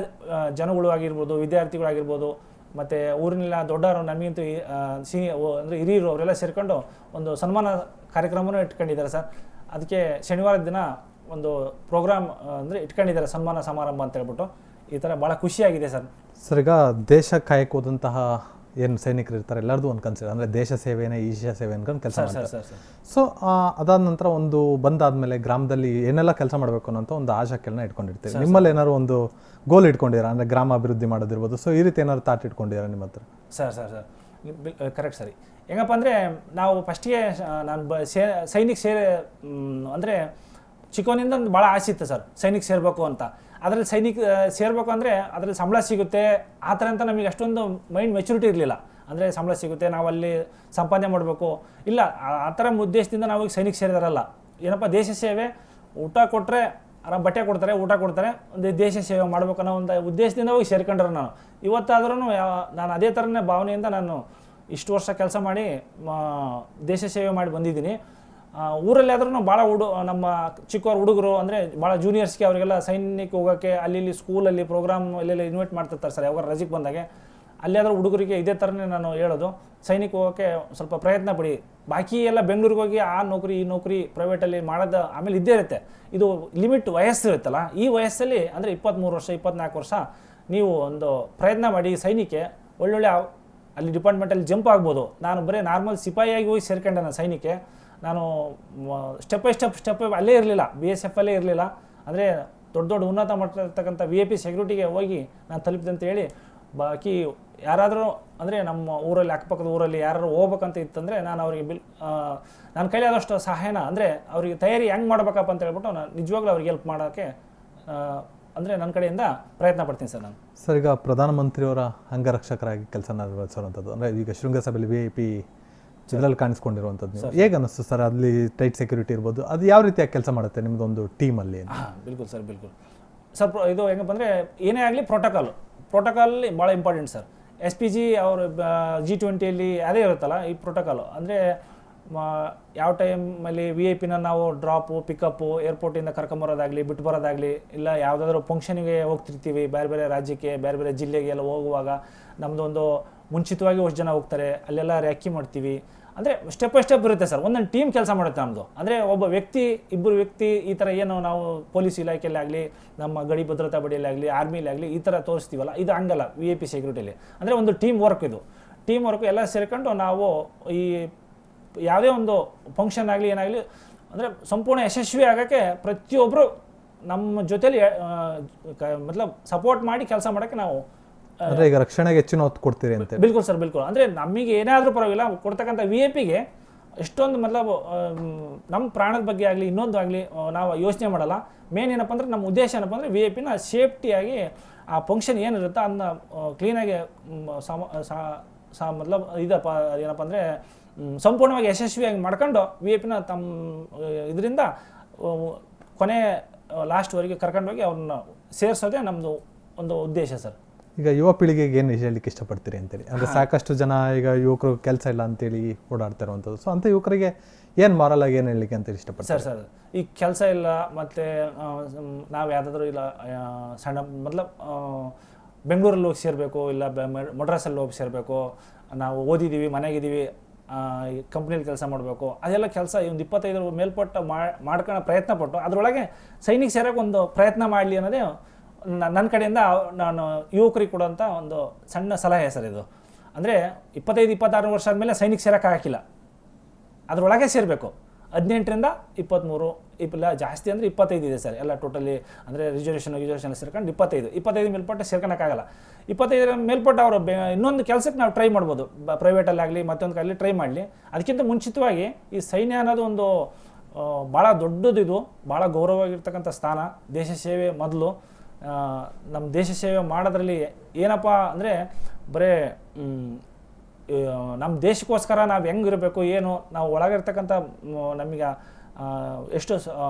S2: ಜನಗಳು ಆಗಿರ್ಬೋದು, ವಿದ್ಯಾರ್ಥಿಗಳಾಗಿರ್ಬೋದು ಮತ್ತು ಊರಿನೆಲ್ಲ ದೊಡ್ಡವರು ನಮಗಿಂತೂ ಅಂದರೆ ಹಿರಿಯರು ಅವರೆಲ್ಲ ಸೇರಿಕೊಂಡು ಒಂದು ಸನ್ಮಾನ ಕಾರ್ಯಕ್ರಮನೂ ಇಟ್ಕೊಂಡಿದ್ದಾರೆ ಸರ್. ಅದಕ್ಕೆ ಶನಿವಾರದ ದಿನ ಒಂದು ಪ್ರೋಗ್ರಾಮ್ ಅಂದರೆ ಇಟ್ಕೊಂಡಿದ್ದಾರೆ, ಸನ್ಮಾನ ಸಮಾರಂಭ ಅಂತ ಹೇಳ್ಬಿಟ್ಟು. ಈ ಥರ ಭಾಳ ಖುಷಿಯಾಗಿದೆ ಸರ್.
S1: ಸರ್, ಈಗ ದೇಶ ಕಾಯಕ್ಕೆ ಹೋದಂತಹ ಏನು ಸೈನಿಕರು ಇರ್ತಾರೆ ಎಲ್ಲರದು ಒಂದು ಕನ್ಸಿಡರ್ ಅಂದರೆ ದೇಶ ಸೇವೆನೇ ಈಶ ಸೇವೆ ಅನ್ಕೊಂಡು ಕೆಲಸ ಮಾಡ್ತಾರೆ. ಸೊ ಅದಾದ ನಂತರ ಒಂದು ಬಂದಾದ್ಮೇಲೆ ಗ್ರಾಮದಲ್ಲಿ ಏನೆಲ್ಲ ಕೆಲಸ ಮಾಡಬೇಕು ಅನ್ನೋಂಥ ಒಂದು ಆಶಕ್ಕೆಲ್ಲ ಇಟ್ಕೊಂಡಿರ್ತೀವಿ. ನಿಮ್ಮಲ್ಲಿ ಏನಾದ್ರು ಒಂದು ಗೋಲ್ ಇಟ್ಕೊಂಡಿರಾ ಅಂದರೆ ಗ್ರಾಮ ಅಭಿವೃದ್ಧಿ ಮಾಡೋದಿರ್ಬೋದು, ಸೊ ಈ ರೀತಿ ಏನಾದ್ರು ತಾಟ್ ಇಟ್ಕೊಂಡಿರಾ ನಿಮ್ಮ ಹತ್ರ?
S2: ಸರ್ ಕರೆಕ್ಟ್ ಸರಿ. ಹೆಂಗಪ್ಪ ಅಂದರೆ ನಾವು ಫಸ್ಟಿಗೆ ನಾನು ಸೈನಿಕ್ ಅಂದರೆ ಚಿಕ್ಕವನಿಂದ ಭಾಳ ಆಸೆ ಇತ್ತು ಸರ್ ಸೈನಿಕ್ ಸೇರಬೇಕು ಅಂತ. ಅದರಲ್ಲಿ ಸೇರಬೇಕು ಅಂದರೆ ಅದರಲ್ಲಿ ಸಂಬಳ ಸಿಗುತ್ತೆ ಆ ಥರ ಅಂತ ನಮಗೆ ಅಷ್ಟೊಂದು ಮೈಂಡ್ ಮೆಚುರಿಟಿ ಇರಲಿಲ್ಲ. ಅಂದರೆ ಸಂಬಳ ಸಿಗುತ್ತೆ, ನಾವು ಅಲ್ಲಿ ಸಂಪಾದನೆ ಮಾಡಬೇಕು ಇಲ್ಲ ಆ ಥರ ಉದ್ದೇಶದಿಂದ ನಾವು ಈಗ ಸೈನಿಕ್ ಸೇರಿದಾರಲ್ಲ. ಏನಪ್ಪ ದೇಶ ಸೇವೆ, ಊಟ ಕೊಟ್ಟರೆ ಬಟ್ಟೆ ಕೊಡ್ತಾರೆ, ಊಟ ಕೊಡ್ತಾರೆ, ಒಂದು ದೇಶ ಸೇವೆ ಮಾಡಬೇಕು ಅನ್ನೋ ಒಂದು ಉದ್ದೇಶದಿಂದ ಹೋಗಿ ಸೇರ್ಕೊಂಡ್ರೆ ನಾನು ಇವತ್ತಾದ್ರೂ ನಾನು ಅದೇ ಥರನೇ ಭಾವನೆಯಿಂದ ನಾನು ಇಷ್ಟು ವರ್ಷ ಕೆಲಸ ಮಾಡಿ ದೇಶ ಸೇವೆ ಮಾಡಿ ಬಂದಿದ್ದೀನಿ. ಊರಲ್ಲಿ ಆದ್ರೂ ಭಾಳ ನಮ್ಮ ಚಿಕ್ಕವ್ರ ಹುಡುಗರು ಅಂದರೆ ಭಾಳ ಜೂನಿಯರ್ಸ್ಗೆ ಅವರಿಗೆಲ್ಲ ಸೈನಿಕ್ ಹೋಗೋಕ್ಕೆ ಅಲ್ಲಿ ಸ್ಕೂಲಲ್ಲಿ ಪ್ರೋಗ್ರಾಮ್ ಎಲ್ಲೆಲ್ಲ ಇನ್ವೈಟ್ ಮಾಡ್ತಿರ್ತಾರೆ ಸರ್. ಯಾವಾಗ ರಜೆಗೆ ಬಂದಾಗೆ ಅಲ್ಲಿಯಾದ್ರೂ ಹುಡುಗರಿಗೆ ಇದೇ ಥರನೇ ನಾನು ಹೇಳೋದು, ಸೈನಿಕ್ ಹೋಗೋಕ್ಕೆ ಸ್ವಲ್ಪ ಪ್ರಯತ್ನ ಪಡಿ. ಬಾಕಿ ಎಲ್ಲ ಬೆಂಗಳೂರಿಗೆ ಹೋಗಿ ಆ ನೌಕರಿ ಈ ನೌಕರಿ ಪ್ರೈವೇಟಲ್ಲಿ ಮಾಡೋದು ಆಮೇಲೆ ಇದ್ದೇ ಇರುತ್ತೆ. ಇದು ಲಿಮಿಟ್ ವಯಸ್ಸು ಇರುತ್ತಲ್ಲ, ಈ ವಯಸ್ಸಲ್ಲಿ ಅಂದರೆ 23 ವರ್ಷ 24 ವರ್ಷ ನೀವು ಒಂದು ಪ್ರಯತ್ನ ಮಾಡಿ ಸೈನಿಕೆ ಒಳ್ಳೊಳ್ಳೆ ಅಲ್ಲಿ ಡಿಪಾರ್ಟ್ಮೆಂಟಲ್ಲಿ ಜಂಪ್ ಆಗ್ಬೋದು. ನಾನು ಬರೀ ನಾರ್ಮಲ್ ಸಿಪಾಯಿಯಾಗಿ ಹೋಗಿ ಸೇರ್ಕೊಂಡೆ ನಾನು ಸೈನಿಕೆ. ನಾನು ಸ್ಟೆಪ್ ಬೈ ಸ್ಟೆಪ್ ಅಲ್ಲೇ ಇರಲಿಲ್ಲ, BSF ಅಲ್ಲೇ ಇರಲಿಲ್ಲ. ಅಂದರೆ ದೊಡ್ಡ ಉನ್ನತ ಮಟ್ಟದರ್ತಕ್ಕಂಥ VIP ಸೆಕ್ಯೂರಿಟಿಗೆ ಹೋಗಿ ನಾನು ತಲುಪಿದೆ ಅಂತ ಹೇಳಿ. ಬಾಕಿ ಯಾರಾದರೂ ಅಂದರೆ ನಮ್ಮ ಊರಲ್ಲಿ ಅಕ್ಕಪಕ್ಕದ ಊರಲ್ಲಿ ಯಾರು ಹೋಗ್ಬೇಕಂತ ಇತ್ತಂದರೆ ನಾನು ಅವರಿಗೆ ನನ್ನ ಕೈಲಾದಷ್ಟು ಸಹಾಯನ ಅಂದರೆ ಅವರಿಗೆ ತಯಾರಿ ಹೆಂಗೆ ಮಾಡ್ಬೇಕಪ್ಪ ಅಂತ ಹೇಳ್ಬಿಟ್ಟು ನಾನು ನಿಜವಾಗ್ಲೂ ಅವ್ರಿಗೆ ಹೆಲ್ಪ್ ಮಾಡೋಕ್ಕೆ ಅಂದರೆ ನನ್ನ ಕಡೆಯಿಂದ ಪ್ರಯತ್ನ ಪಡ್ತೀನಿ ಸರ್ ನಾನು.
S1: ಸರ್, ಈಗ ಪ್ರಧಾನಮಂತ್ರಿಯವರ ಅಂಗರಕ್ಷಕರಾಗಿ ಕೆಲಸ ನಿರ್ವಹಿಸುವಂಥದ್ದು ಅಂದರೆ ಈಗ ಶೃಂಗಸಭೆಯಲ್ಲಿ VIP ಇದರಲ್ಲಿ ಕಾಣಿಸ್ಕೊಂಡಿರುವಂಥದ್ದು ಹೇಗೆ ಅನ್ನಿಸ್ತು ಸರ್? ಅಲ್ಲಿ ಟೈಟ್ ಸೆಕ್ಯೂರಿಟಿ ಇರ್ಬೋದು, ಅದು ಯಾವ ರೀತಿಯಾಗಿ ಕೆಲಸ ಮಾಡುತ್ತೆ ನಿಮ್ಮದೊಂದು ಟೀಮಲ್ಲಿ?
S2: ಬಿಲ್ಕುಲ್ ಸರ್ ಇದು ಹೆಂಗಪ್ಪ ಅಂದರೆ ಏನೇ ಆಗಲಿ ಪ್ರೋಟೋಕಾಲಲ್ಲಿ ಭಾಳ ಇಂಪಾರ್ಟೆಂಟ್ ಸರ್. SPG ಅವರು G20ಯಲ್ಲಿ ಅದೇ ಇರುತ್ತಲ್ಲ ಈ ಪ್ರೋಟೋಕಾಲು. ಅಂದರೆ ಯಾವ ಟೈಮಲ್ಲಿ VIP ನಾವು ಡ್ರಾಪು ಪಿಕಪ್ಪು ಏರ್ಪೋರ್ಟಿಂದ ಕರ್ಕೊಂಬರೋದಾಗಲಿ ಬಿಟ್ಟು ಬರೋದಾಗಲಿ, ಇಲ್ಲ ಯಾವುದಾದ್ರೂ ಫಂಕ್ಷನಿಗೆ ಹೋಗ್ತಿರ್ತೀವಿ ಬೇರೆ ಬೇರೆ ರಾಜ್ಯಕ್ಕೆ ಬೇರೆ ಬೇರೆ ಜಿಲ್ಲೆಗೆ ಎಲ್ಲ ಹೋಗುವಾಗ ನಮ್ಮದೊಂದು ಮುಂಚಿತವಾಗಿ ಎಷ್ಟು ಜನ ಹೋಗ್ತಾರೆ, ಅಲ್ಲೆಲ್ಲ ರ್ಯಾಕಿ ಮಾಡ್ತೀವಿ. ಅಂದರೆ ಸ್ಟೆಪ್ ಬೈ ಸ್ಟೆಪ್ ಇರುತ್ತೆ ಸರ್. ಒಂದೊಂದು ಟೀಮ್ ಕೆಲಸ ಮಾಡುತ್ತೆ ನಮ್ಮದು. ಅಂದರೆ ಒಬ್ಬ ವ್ಯಕ್ತಿ, ಇಬ್ಬರು ವ್ಯಕ್ತಿ ಈ ಥರ ಏನು ನಾವು ಪೊಲೀಸ್ ಇಲಾಖೆಯಲ್ಲಿ ಆಗಲಿ, ನಮ್ಮ ಗಡಿ ಭದ್ರತಾ ಬಡಿಯಲ್ಲಿ ಆಗಲಿ, ಆರ್ಮಿಲಿ ಆಗಲಿ ಈ ಥರ ತೋರಿಸ್ತೀವಲ್ಲ, ಇದು ಹಂಗಲ್ಲ. VIP ಸೆಕ್ಯೂರಿಟಿಯಲ್ಲಿ ಅಂದರೆ ಒಂದು ಟೀಮ್ ವರ್ಕ್. ಇದು ಟೀಮ್ ವರ್ಕ್ ಎಲ್ಲ ಸೇರ್ಕೊಂಡು ನಾವು ಈ ಯಾವುದೇ ಒಂದು ಫಂಕ್ಷನ್ ಆಗಲಿ ಏನಾಗಲಿ ಅಂದರೆ ಸಂಪೂರ್ಣ ಯಶಸ್ವಿ ಆಗೋಕ್ಕೆ ಪ್ರತಿಯೊಬ್ಬರು ನಮ್ಮ ಜೊತೆಲಿ ಮತ್ಲಬ್ ಸಪೋರ್ಟ್ ಮಾಡಿ ಕೆಲಸ ಮಾಡೋಕ್ಕೆ ನಾವು
S1: ಅಂದರೆ ಈಗ ರಕ್ಷಣೆಗೆ ಹೆಚ್ಚಿನ ಒತ್ತು ಕೊಡ್ತೀರಿ ಅಂತ.
S2: ಬಿಲ್ಕುಲ್ ಸರ್, ಬಿಲ್ಕುಲ್. ಅಂದರೆ ನಮಗೆ ಏನಾದರೂ ಪರವಾಗಿಲ್ಲ, ಕೊಡ್ತಕ್ಕಂಥ VIP ಎಷ್ಟೊಂದು ಮತ್ಲಬ್ ನಮ್ಮ ಪ್ರಾಣದ ಬಗ್ಗೆ ಆಗಲಿ ಇನ್ನೊಂದು ಆಗಲಿ ನಾವು ಯೋಚನೆ ಮಾಡಲ್ಲ. ಮೇನ್ ಏನಪ್ಪ ಅಂದರೆ ನಮ್ಮ ಉದ್ದೇಶ ಏನಪ್ಪ ಅಂದರೆ VIP ಸೇಫ್ಟಿಯಾಗಿ ಆ ಫಂಕ್ಷನ್ ಏನಿರುತ್ತೋ ಅದನ್ನ ಕ್ಲೀನಾಗಿ ಮತ್ಲಬ್ ಇದಪ್ಪ ಏನಪ್ಪ ಅಂದರೆ ಸಂಪೂರ್ಣವಾಗಿ ಯಶಸ್ವಿಯಾಗಿ ಮಾಡ್ಕೊಂಡು VIP ತಮ್ಮ ಇದರಿಂದ ಕೊನೆ ಲಾಸ್ಟ್ವರೆಗೆ ಕರ್ಕೊಂಡೋಗಿ ಅವ್ರನ್ನ ಸೇರಿಸೋದೇ ನಮ್ಮದು ಒಂದು ಉದ್ದೇಶ ಸರ್.
S1: ಈಗ ಯುವ ಪೀಳಿಗೆಗೆ ಏನು ಹೇಳಲಿಕ್ಕೆ ಇಷ್ಟಪಡ್ತೀರಿ ಅಂತೇಳಿ? ಅಂದರೆ ಸಾಕಷ್ಟು ಜನ ಈಗ ಯುವಕರು ಕೆಲಸ ಇಲ್ಲ ಅಂತೇಳಿ ಓಡಾಡ್ತಾ ಇರುವಂಥದ್ದು. ಸೊ ಅಂಥ ಯುವಕರಿಗೆ ಏನು ಮಾರಲ್ ಆಗಿ ಏನು ಹೇಳಲಿಕ್ಕೆ ಅಂತೇಳಿ ಇಷ್ಟಪಡ್ತಾರೆ?
S2: ಸರ್ ಈಗ ಕೆಲಸ ಇಲ್ಲ, ಮತ್ತು ನಾವು ಯಾವುದಾದ್ರೂ ಇಲ್ಲ ಸಣ್ಣ ಮತ್ಲಬ್ ಬೆಂಗಳೂರಲ್ಲಿ ಹೋಗಿ ಸೇರಬೇಕು, ಇಲ್ಲ ಮಡ್ರಾಸಲ್ಲಿ ಹೋಗಿ ಸೇರಬೇಕು, ನಾವು ಓದಿದ್ದೀವಿ, ಮನೆಗಿದ್ದೀವಿ, ಕಂಪ್ನಿಯಲ್ಲಿ ಕೆಲಸ ಮಾಡಬೇಕು, ಅದೆಲ್ಲ ಕೆಲಸ ಒಂದು 25 ಮೇಲ್ಪಟ್ಟು ಮಾಡ್ಕೊಳ್ಳೋ ಪ್ರಯತ್ನ ಪಟ್ಟು ಅದರೊಳಗೆ ಸೈನಿಕ ಸೇರೋಕ್ಕೆ ಒಂದು ಪ್ರಯತ್ನ ಮಾಡಲಿ ಅನ್ನೋದೇ ನನ್ನ ಕಡೆಯಿಂದ ನಾನು ಯುವಕರಿಗೆ ಕೊಡೋಂಥ ಒಂದು ಸಣ್ಣ ಸಲಹೆ ಸರ್ ಇದು. ಅಂದರೆ 25-26 ವರ್ಷ ಆದಮೇಲೆ ಸೈನಿಕ ಸೇರೋಕ್ಕಾಗಿಲ್ಲ, ಅದರೊಳಗೆ ಸೇರಬೇಕು. 18ರಿಂದ 23 ಇಲ್ಲ ಜಾಸ್ತಿ ಅಂದರೆ 25 ಇದೆ ಸರ್ ಎಲ್ಲ ಟೋಟಲಿ. ಅಂದರೆ ರಿಸರ್ವೇಷನ್ ಸೇರ್ಕೊಂಡು 25 ಮೇಲ್ಪಟ್ಟು ಸೇರ್ಕೊಳಕ್ಕಾಗಲ್ಲ. 25 ಮೇಲ್ಪಟ್ಟು ಅವರು ಇನ್ನೊಂದು ಕೆಲಸಕ್ಕೆ ನಾವು ಟ್ರೈ ಮಾಡ್ಬೋದು, ಪ್ರೈವೇಟಲ್ಲಾಗಲಿ ಮತ್ತೊಂದು ಆಗಲಿ ಟ್ರೈ ಮಾಡಲಿ. ಅದಕ್ಕಿಂತ ಮುಂಚಿತವಾಗಿ ಈ ಸೈನ್ಯ ಅನ್ನೋದು ಒಂದು ಭಾಳ ದೊಡ್ಡದು, ಇದು ಭಾಳ ಗೌರವವಾಗಿರ್ತಕ್ಕಂಥ ಸ್ಥಾನ. ದೇಶ ಸೇವೆ ಮೊದಲು. ನಮ್ಮ ದೇಶ ಸೇವೆ ಮಾಡೋದ್ರಲ್ಲಿ ಏನಪ್ಪ ಅಂದರೆ ಬರೀ ನಮ್ಮ ದೇಶಕ್ಕೋಸ್ಕರ ನಾವು ಹೆಂಗಿರಬೇಕು, ಏನು ನಾವು ಒಳಗಿರ್ತಕ್ಕಂಥ ನಮಗೆ ಎಷ್ಟು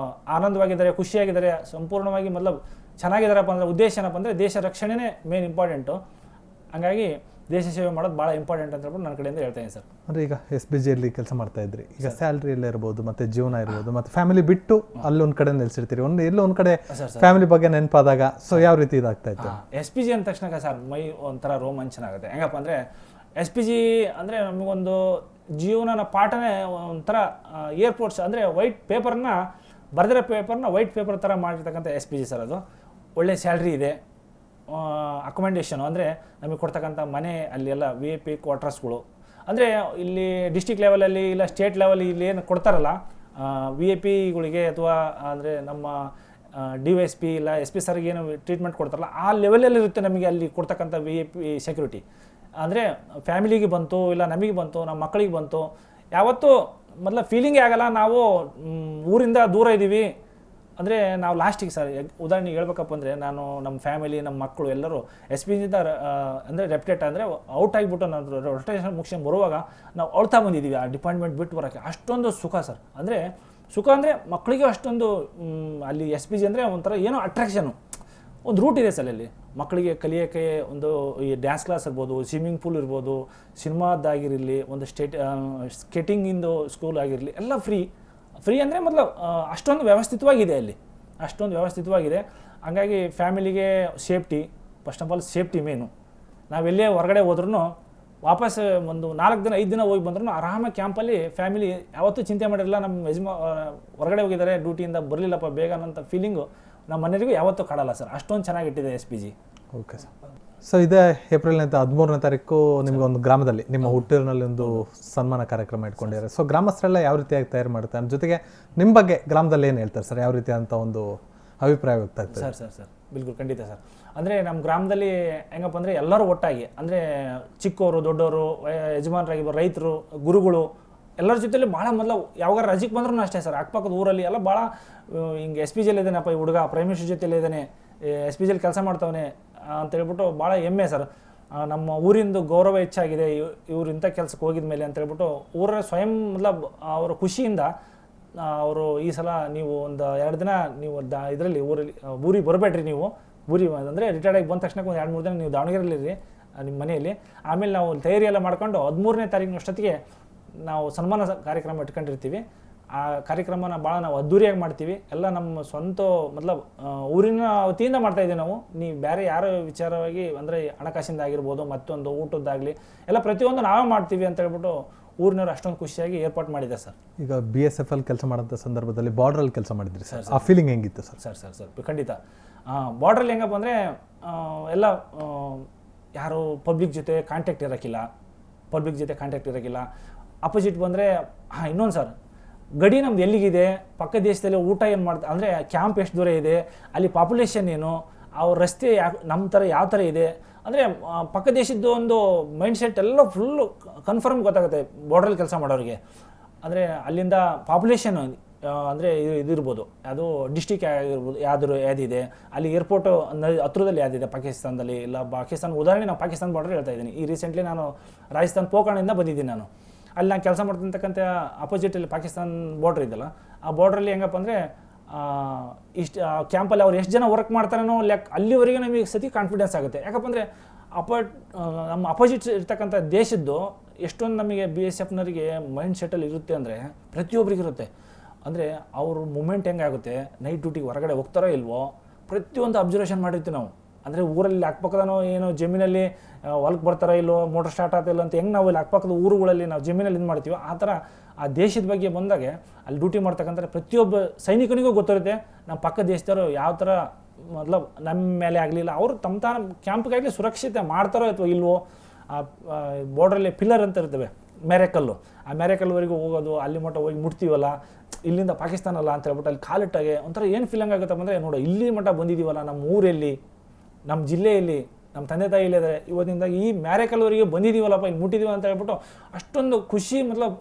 S2: ಆನಂದವಾಗಿದ್ದಾರೆ, ಖುಷಿಯಾಗಿದ್ದಾರೆ, ಸಂಪೂರ್ಣವಾಗಿ ಮೊದಲು ಚೆನ್ನಾಗಿದ್ದಾರಪ್ಪ ಅಂದರೆ ಉದ್ದೇಶ ಏನಪ್ಪ ಅಂದರೆ ದೇಶ ರಕ್ಷಣೆನೇ ಮೇನ್ ಇಂಪಾರ್ಟೆಂಟು. ಹಂಗಾಗಿ ದೇಶ ಸೇವೆ ಮಾಡೋದು ಭಾಳ ಇಂಪಾರ್ಟೆಂಟ್ ಅಂತ ಹೇಳ್ಬಿಟ್ಟು ನನ್ನ ಕಡೆಯಿಂದ ಹೇಳ್ತಾಯಿದ್ದೀನಿ ಸರ್.
S1: ಅಂದರೆ ಈಗ SBJಯಲ್ಲಿ ಕೆಲಸ ಮಾಡ್ತಾ ಇದ್ರಿ, ಈಗ ಸ್ಯಾಲ್ರಿ ಎಲ್ಲ ಇರ್ಬೋದು, ಮತ್ತು ಜೀವನ ಇರ್ಬೋದು, ಮತ್ತು ಫ್ಯಾಮಿಲಿ ಬಿಟ್ಟು ಅಲ್ಲೊಂದು ಕಡೆ ನೆಲೆಸಿರ್ತೀರಿ, ಎಲ್ಲೋ ಒಂದು ಕಡೆ ಫ್ಯಾಮಿಲಿ ಬಗ್ಗೆ ನೆನಪಾದಾಗ ಸೊ ಯಾವ ರೀತಿ ಇದಾಗ್ತಾ ಇತ್ತು?
S2: SPG ಅಂದ ತಕ್ಷಣ ಸರ್ ಮೈ ಒಂಥರ ರೋಮಾಂಚನ ಆಗುತ್ತೆ. ಹೆಂಗಪ್ಪ ಅಂದರೆ SPG ಅಂದರೆ ನಮಗೊಂದು ಜೀವನನ ಪಾಠನೇ ಒಂಥರ ಏರ್ಪೋರ್ಟ್ಸ್ ಅಂದರೆ ವೈಟ್ ಪೇಪರ್ನ ಬರೆದಿರೋ ಪೇಪರ್ನ ವೈಟ್ ಪೇಪರ್ ಥರ ಮಾಡಿರ್ತಕ್ಕಂಥ SPG ಸರ್. ಅದು ಒಳ್ಳೆ ಸ್ಯಾಲ್ರಿ ಇದೆ, ಅಕೊಮೆಂಡೇಷನು ಅಂದರೆ ನಮಗೆ ಕೊಡ್ತಕ್ಕಂಥ ಮನೆ ಅಲ್ಲಿ ಎಲ್ಲ VIP ಕ್ವಾರ್ಟರ್ಸ್ಗಳು. ಅಂದರೆ ಇಲ್ಲಿ ಡಿಸ್ಟಿಕ್ ಲೆವೆಲಲ್ಲಿ ಇಲ್ಲ ಸ್ಟೇಟ್ ಲೆವೆಲ್ ಇಲ್ಲಿ ಏನು ಕೊಡ್ತಾರಲ್ಲ VIP-ಗಳಿಗೆ ಅಥವಾ ಅಂದರೆ ನಮ್ಮ DYSP ಇಲ್ಲ SP ಸರ್ಗೆ ಏನು ಟ್ರೀಟ್ಮೆಂಟ್ ಕೊಡ್ತಾರಲ್ಲ ಆ ಲೆವೆಲಲ್ಲಿ ಇರುತ್ತೆ ನಮಗೆ ಅಲ್ಲಿ ಕೊಡ್ತಕ್ಕಂಥ VIP ಸೆಕ್ಯೂರಿಟಿ. ಅಂದರೆ ಫ್ಯಾಮಿಲಿಗೆ ಬಂತು ಇಲ್ಲ ನಮಗೆ ಬಂತು, ನಮ್ಮ ಮಕ್ಕಳಿಗೆ ಬಂತು, ಯಾವತ್ತೂ ಮೊದಲ ಫೀಲಿಂಗೇ ಆಗಲ್ಲ ನಾವು ಊರಿಂದ ದೂರ ಇದ್ದೀವಿ ಅಂದರೆ. ನಾವು ಲಾಸ್ಟಿಗೆ ಸರ್ ಉದಾಹರಣೆಗೆ ಹೇಳ್ಬೇಕಪ್ಪ ಅಂದರೆ ನಾನು ನಮ್ಮ ಫ್ಯಾಮಿಲಿ ನಮ್ಮ ಮಕ್ಕಳು ಎಲ್ಲರೂ SPGಯಿಂದ ಅಂದರೆ ರೆಪ್ಟೇಟ್ ಅಂದರೆ ಔಟ್ ಆಗಿಬಿಟ್ಟು ನಾವು ರೊಟೇಷನ್ ಮುಗಿಸ್ಕೊಂಡು ಬರುವಾಗ ನಾವು ಅಳ್ತಾ ಬಂದಿದ್ದೀವಿ ಆ ಡಿಪಾರ್ಟ್ಮೆಂಟ್ ಬಿಟ್ಟು ಬರೋಕ್ಕೆ. ಅಷ್ಟೊಂದು ಸುಖ ಸರ್. ಅಂದರೆ ಸುಖ ಅಂದರೆ ಮಕ್ಕಳಿಗೆ ಅಷ್ಟೊಂದು ಅಲ್ಲಿ SPG ಅಂದರೆ ಒಂಥರ ಏನೋ ಅಟ್ರಾಕ್ಷನು, ಒಂದು ರೂಟ್ ಇದೆ ಸರ್ ಅಲ್ಲಿ ಮಕ್ಕಳಿಗೆ ಕಲಿಯೋಕ್ಕೆ. ಒಂದು ಈ ಡ್ಯಾನ್ಸ್ ಕ್ಲಾಸ್ ಇರ್ಬೋದು, ಸ್ವಿಮ್ಮಿಂಗ್ ಪೂಲ್ ಇರ್ಬೋದು, ಸಿನಿಮಾದಾಗಿರಲಿ, ಒಂದು ಸ್ಕೇಟಿಂಗಿಂದು ಸ್ಕೂಲ್ ಆಗಿರಲಿ, ಎಲ್ಲ ಫ್ರೀ ಅಂದರೆ ಮೊದಲು ಅಷ್ಟೊಂದು ವ್ಯವಸ್ಥಿತವಾಗಿದೆ ಅಲ್ಲಿ, ಅಷ್ಟೊಂದು ವ್ಯವಸ್ಥಿತವಾಗಿದೆ. ಹಂಗಾಗಿ ಫ್ಯಾಮಿಲಿಗೆ safety, first of all safety main. ನಾವೆಲ್ಲೇ ಹೊರಗಡೆ ಹೋದ್ರೂ ವಾಪಸ್ ಒಂದು 4 ದಿನ 5 ದಿನ ಹೋಗಿ ಬಂದ್ರೂ ಆರಾಮಾಗಿ ಕ್ಯಾಂಪಲ್ಲಿ ಫ್ಯಾಮಿಲಿ ಯಾವತ್ತೂ ಚಿಂತೆ ಮಾಡಿರಲ್ಲ. ನಮ್ಮ ಹೊರಗಡೆ ಹೋಗಿದ್ದಾರೆ ಡ್ಯೂಟಿಯಿಂದ ಬರಲಿಲ್ಲಪ್ಪ ಬೇಗ ಅನ್ನೋಂಥ ಫೀಲಿಂಗು ನಮ್ಮ ಮನೆಯವರಿಗೂ ಯಾವತ್ತೂ ಕಾಡಲ್ಲ ಸರ್. ಅಷ್ಟೊಂದು ಚೆನ್ನಾಗಿಟ್ಟಿದೆ SPG.
S1: Okay sir. ಸೊ ಇದೇ ಏಪ್ರಿಲ್ 13ನೇ ತಾರೀಕು ನಿಮಗೆ ಒಂದು ಗ್ರಾಮದಲ್ಲಿ ನಿಮ್ಮ ಹುಟ್ಟೂರಿನಲ್ಲಿ ಒಂದು ಸನ್ಮಾನ ಕಾರ್ಯಕ್ರಮ ಇಟ್ಕೊಂಡಿದ್ದಾರೆ. ಸೊ ಗ್ರಾಮಸ್ಥರೆಲ್ಲ ಯಾವ ರೀತಿಯಾಗಿ ತಯಾರು ಮಾಡ್ತಾರೆ, ಜೊತೆಗೆ ನಿಮ್ಮ ಬಗ್ಗೆ ಗ್ರಾಮದಲ್ಲಿ ಏನು ಹೇಳ್ತಾರೆ ಸರ್, ಯಾವ ರೀತಿ ಅಂತ ಒಂದು ಅಭಿಪ್ರಾಯ ವ್ಯಕ್ತ ಆಗ್ತದೆ?
S2: ಸರ್ ಬಿಲ್ಕುಲ್ ಖಂಡಿತ ಸರ್. ಅಂದರೆ ನಮ್ಮ ಗ್ರಾಮದಲ್ಲಿ ಹೆಂಗಪ್ಪ ಅಂದರೆ ಎಲ್ಲರೂ ಒಟ್ಟಾಗಿ ಅಂದರೆ ಚಿಕ್ಕವರು ದೊಡ್ಡವರು ಯಜಮಾನರಾಗಿರ್ಬೋದು, ರೈತರು, ಗುರುಗಳು ಎಲ್ಲರ ಜೊತೆಲಿ ಭಾಳ ಮೊದಲು ಯಾವಾಗ ರಜೆಗೆ ಬಂದ್ರೂ ಅಷ್ಟೇ ಸರ್. ಅಕ್ಕಪಕ್ಕದ ಊರಲ್ಲಿ ಎಲ್ಲ ಭಾಳ ಹಿಂಗೆ SPGಯಲ್ಲಿ ಇದ್ದಾನೆಪ್ಪ ಈ ಹುಡುಗ, ಪ್ರೈಮ್ ಮಿನಿಸ್ಟರ್ ಜೊತೆಲಿ ಇದ್ದಾನೆ, SPGಯಲ್ಲಿ ಕೆಲಸ ಮಾಡ್ತಾವನೆ ಅಂತೇಳ್ಬಿಟ್ಟು ಭಾಳ ಹೆಮ್ಮೆ ಸರ್. ನಮ್ಮ ಊರಿಂದು ಗೌರವ ಹೆಚ್ಚಾಗಿದೆ ಇವ್ರು ಇಂಥ ಕೆಲಸಕ್ಕೆ ಹೋಗಿದ ಮೇಲೆ ಅಂತೇಳ್ಬಿಟ್ಟು ಊರ ಸ್ವಯಂ ಮತ್ಲಬ್ ಅವರ ಖುಷಿಯಿಂದ ಅವರು ಈ ಸಲ ನೀವು ಒಂದು 2 ದಿನ ನೀವು ಇದರಲ್ಲಿ ಊರಿಗೆ ಬರಬೇಡ್ರಿ, ನೀವು ಊರಿಗೆ ಅಂದರೆ ರಿಟೈರ್ಡ್ ಆಗಿ ಬಂದ ತಕ್ಷಣ ಒಂದು 2-3 ದಿನ ನೀವು ದಾವಣಗೆರೆಯಲ್ಲಿರಿ ನಿಮ್ಮ ಮನೆಯಲ್ಲಿ. ಆಮೇಲೆ ನಾವು ತಯಾರಿ ಎಲ್ಲ ಮಾಡ್ಕೊಂಡು 13ನೇ ತಾರೀಕಿನಷ್ಟೊತ್ತಿಗೆ ನಾವು ಸನ್ಮಾನ ಕಾರ್ಯಕ್ರಮ ಇಟ್ಕೊಂಡಿರ್ತೀವಿ. ಆ ಕಾರ್ಯಕ್ರಮನ ಭಾಳ ನಾವು ಅದ್ದೂರಿಯಾಗಿ ಮಾಡ್ತೀವಿ. ಎಲ್ಲ ನಮ್ಮ ಸ್ವಂತ ಮತ್ಲಬ್ ಊರಿನ ವತಿಯಿಂದ ಮಾಡ್ತಾ ಇದ್ದೀವಿ ನಾವು. ನೀವು ಬೇರೆ ಯಾರ ವಿಚಾರವಾಗಿ ಅಂದರೆ ಹಣಕಾಸಿಂದ ಆಗಿರ್ಬೋದು, ಮತ್ತೊಂದು ಊಟದ್ದಾಗಲಿ ಎಲ್ಲ ಪ್ರತಿಯೊಂದು ನಾವೇ ಮಾಡ್ತೀವಿ ಅಂತ ಹೇಳ್ಬಿಟ್ಟು ಊರಿನವ್ರು ಅಷ್ಟೊಂದು ಖುಷಿಯಾಗಿ ಏರ್ಪಾಟ್ ಮಾಡಿದೆ ಸರ್.
S1: ಈಗ BSF ಕೆಲಸ ಮಾಡೋಂಥ ಸಂದರ್ಭದಲ್ಲಿ ಬಾರ್ಡ್ರಲ್ಲಿ ಕೆಲಸ ಮಾಡಿದ್ರಿ ಸರ್, ಆ ಫೀಲಿಂಗ್ ಹೆಂಗಿತ್ತು ಸರ್?
S2: ಸರ್ ಖಂಡಿತ. ಬಾರ್ಡ್ರಲ್ಲಿ ಹೆಂಗಪ್ಪ ಅಂದರೆ ಎಲ್ಲ ಯಾರು ಪಬ್ಲಿಕ್ ಜೊತೆ ಕಾಂಟ್ಯಾಕ್ಟ್ ಇರೋಕ್ಕಿಲ್ಲ. ಅಪೋಸಿಟ್ ಬಂದರೆ ಇನ್ನೊಂದು ಸರ್, ಗಡಿ ನಮ್ದು ಎಲ್ಲಿಗಿದೆ, ಪಕ್ಕ ದೇಶದಲ್ಲಿ ಊಟ ಏನು ಮಾಡ್ತಾರೆ ಅಂದರೆ ಕ್ಯಾಂಪ್ ಎಷ್ಟು ದೂರ ಇದೆ, ಅಲ್ಲಿ ಪಾಪ್ಯುಲೇಷನ್ ಏನು, ಅವ್ರ ರಸ್ತೆ ನಮ್ಮ ಥರ ಯಾವ ಥರ ಇದೆ ಅಂದರೆ ಪಕ್ಕ ದೇಶದ್ದು ಒಂದು ಮೈಂಡ್ಸೆಟ್ ಎಲ್ಲ ಫುಲ್ಲು ಕನ್ಫರ್ಮ್ ಗೊತ್ತಾಗುತ್ತೆ ಬಾರ್ಡ್ರಲ್ಲಿ ಕೆಲಸ ಮಾಡೋರಿಗೆ. ಅಂದರೆ ಅಲ್ಲಿಂದ ಪಾಪ್ಯುಲೇಷನ್ ಅಂದರೆ ಇದಿರ್ಬೋದು, ಅದು ಡಿಸ್ಟಿಕ್ ಆಗಿರ್ಬೋದು, ಯಾವುದಿದೆ ಅಲ್ಲಿ ಏರ್ಪೋರ್ಟು ಹತ್ರದಲ್ಲಿ ಯಾವುದಿದೆ ಪಾಕಿಸ್ತಾನದಲ್ಲಿ, ಇಲ್ಲ ಪಾಕಿಸ್ತಾನ ಉದಾಹರಣೆ ನಾವು ಪಾಕಿಸ್ತಾನ ಬಾರ್ಡರ್ ಹೇಳ್ತಾ ಇದ್ದೀನಿ. ಈ ರೀಸೆಂಟ್ಲಿ ನಾನು ರಾಜಸ್ಥಾನ್ ಪೋಖಾಣಿಂದ ಬಂದಿದ್ದೀನಿ. ಅಲ್ಲಿ ನಾನು ಕೆಲಸ ಮಾಡ್ತಿರ್ತಕ್ಕಂಥ ಅಪೋಸಿಟಲ್ಲಿ ಪಾಕಿಸ್ತಾನ ಬಾರ್ಡ್ರ್ ಇದೆಯಲ್ಲ, ಆ ಬಾರ್ಡ್ರಲ್ಲಿ ಹೆಂಗಪ್ಪ ಅಂದರೆ ಇಷ್ಟು ಕ್ಯಾಂಪಲ್ಲಿ ಅವ್ರು ಎಷ್ಟು ಜನ ವರ್ಕ್ ಮಾಡ್ತಾರೋ ಅಲ್ಲಿವರೆಗೆ ನಮಗೆ ಸತಿ ಕಾನ್ಫಿಡೆನ್ಸ್ ಆಗುತ್ತೆ. ಯಾಕಪ್ಪ ಅಂದರೆ ನಮ್ಮ ಅಪೋಸಿಟ್ ಇರ್ತಕ್ಕಂಥ ದೇಶದ್ದು ಎಷ್ಟೊಂದು ನಮಗೆ BSFನವರಿಗೆ ಮೈಂಡ್ ಸೆಟ್ಟಲ್ಲಿ ಇರುತ್ತೆ ಅಂದರೆ ಪ್ರತಿಯೊಬ್ಬರಿಗೆ ಇರುತ್ತೆ. ಅಂದರೆ ಅವ್ರ ಮೂಮೆಂಟ್ ಹೆಂಗಾಗುತ್ತೆ, ನೈಟ್ ಡ್ಯೂಟಿಗೆ ಹೊರಗಡೆ ಹೋಗ್ತಾರೋ ಇಲ್ವೋ ಪ್ರತಿಯೊಂದು ಅಬ್ಸರ್ವೇಷನ್ ಮಾಡಿರ್ತೀವಿ ನಾವು. ಅಂದರೆ ಊರಲ್ಲಿ ಅಕ್ಕಪಕ್ಕದನೋ ಏನೋ ಜಮೀನಲ್ಲಿ ಹೊಲಕ್ಕೆ ಬರ್ತಾರೋ ಇಲ್ಲೋ, ಮೋಟರ್ ಸ್ಟಾರ್ಟ್ ಆಗ್ತಿಲ್ಲ ಅಂತ ಹೆಂಗೆ ನಾವು ಇಲ್ಲಿ ಅಕ್ಕಪಕ್ಕದ ಊರುಗಳಲ್ಲಿ ನಾವು ಜಮೀನಲ್ಲಿ ಇದು ಮಾಡ್ತೀವೋ ಆ ಥರ ಆ ದೇಶದ ಬಗ್ಗೆ ಬಂದಾಗ ಅಲ್ಲಿ ಡ್ಯೂಟಿ ಮಾಡ್ತಕ್ಕಂಥ ಪ್ರತಿಯೊಬ್ಬ ಸೈನಿಕನಿಗೂ ಗೊತ್ತಿರುತ್ತೆ ನಮ್ಮ ಪಕ್ಕ ದೇಶದವರು ಯಾವ ಥರ ಮತ್ಲಬ್ ನಮ್ಮ ಮೇಲೆ ಆಗಲಿಲ್ಲ ಅವರು ತಮ್ಮ ಕ್ಯಾಂಪ್ಗಾಗಲಿ ಸುರಕ್ಷಿತ ಮಾಡ್ತಾರೋ ಅಥವಾ ಇಲ್ವೋ. ಆ ಬಾರ್ಡ್ರಲ್ಲಿ ಪಿಲ್ಲರ್ ಅಂತ ಇರ್ತವೆ, ಮ್ಯಾರೆಕಲ್ಲು, ಆ ಮ್ಯಾರೆಕಲ್ವರೆಗೂ ಹೋಗೋದು, ಅಲ್ಲಿ ಮಟ್ಟ ಹೋಗಿ ಮುಟ್ತೀವಲ್ಲ, ಇಲ್ಲಿಂದ ಪಾಕಿಸ್ತಾನ ಅಲ್ಲ ಅಂತ ಹೇಳ್ಬಿಟ್ಟು ಅಲ್ಲಿ ಕಾಲಿಟ್ಟಾಗೆ ಒಂಥರ ಏನು ಫೀಲಿಂಗ್ ಆಗುತ್ತಪ್ಪ ಅಂದರೆ, ನೋಡೋ ಇಲ್ಲಿ ಮಟ್ಟ ಬಂದಿದ್ದೀವಲ್ಲ, ನಮ್ಮ ಊರಲ್ಲಿ, ನಮ್ಮ ಜಿಲ್ಲೆಯಲ್ಲಿ, ನಮ್ಮ ತಂದೆ ತಾಯಿ ಇಲ್ಲಿದ್ದಾರೆ, ಇವತ್ತಿಂದ ಈ ಮ್ಯಾರೆಕಲ್ವರೆಗೆ ಬಂದಿದ್ದೀವಲ್ಲಪ್ಪ, ಇಲ್ಲಿ ಮುಟ್ಟಿದ್ದೀವಿ ಅಂತ ಹೇಳ್ಬಿಟ್ಟು ಅಷ್ಟೊಂದು ಖುಷಿ ಮತ್ಲಬ್